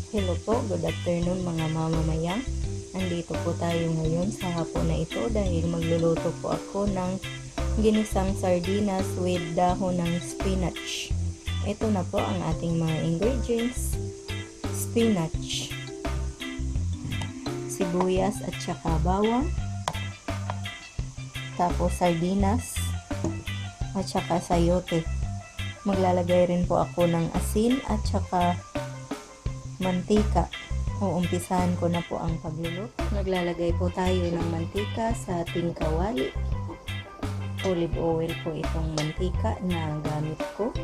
Hello po, good afternoon mga mamamayang. Andito po tayo ngayon sa hapon na ito dahil magluluto po ako ng ginisang sardinas with dahon ng spinach. Ito na po ang ating mga ingredients: spinach, sibuyas at saka bawang, tapos sardinas at saka sayote. Maglalagay rin po ako ng asin at saka mantika. Uumpisahan ko na po ang pagluluto. Maglalagay po tayo ng mantika sa ating kawali. Olive oil po itong mantika na gamit ko.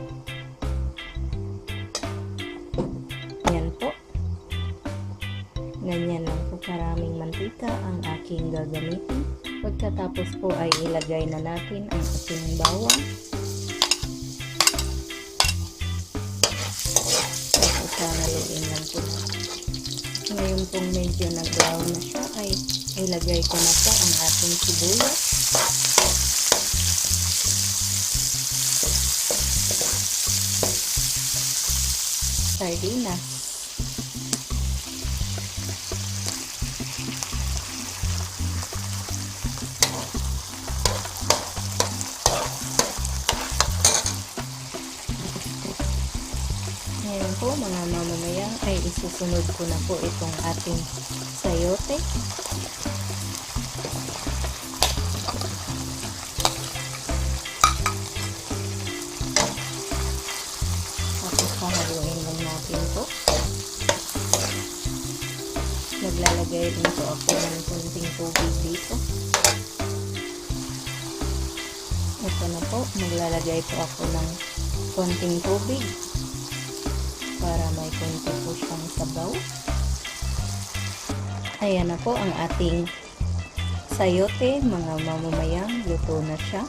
Yan po. Ganyan lang po karaming mantika ang aking gagamitin. Pagkatapos po ay ilagay na natin ang ating bawang. Haluin lang po. Ngayon pong medyo nag-brown na siya ay ilagay ko na po ang ating sibuyas. Sardinas. Ngayon po mga mamamayang ay isusunod ko na po itong ating sayote. Tapos pahaluin lang natin po. Naglalagay din po ako ng kunting tubig dito. Ito na po, maglalagay po ako ng konting tubig para may konti po siyang sabaw. Ayan na po ang ating sayote mga mamamayang, luto na siya.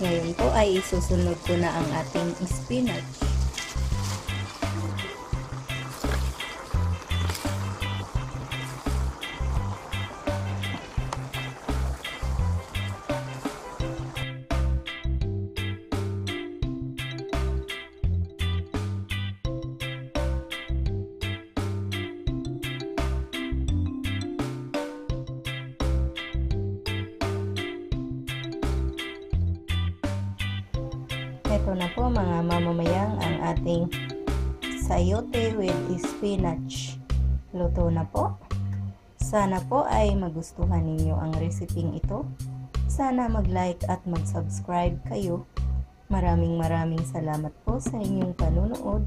Ngayon po ay isusunod ko na ang ating spinach. Ito na po mga mamamayang ang ating sayote with spinach. Luto na po. Sana po ay magustuhan ninyo ang reseping ito. Sana mag-like at mag-subscribe kayo. Maraming salamat po sa inyong panunood.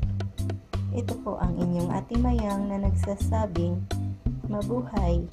Ito po ang inyong Ate Mayang na nagsasabing mabuhay.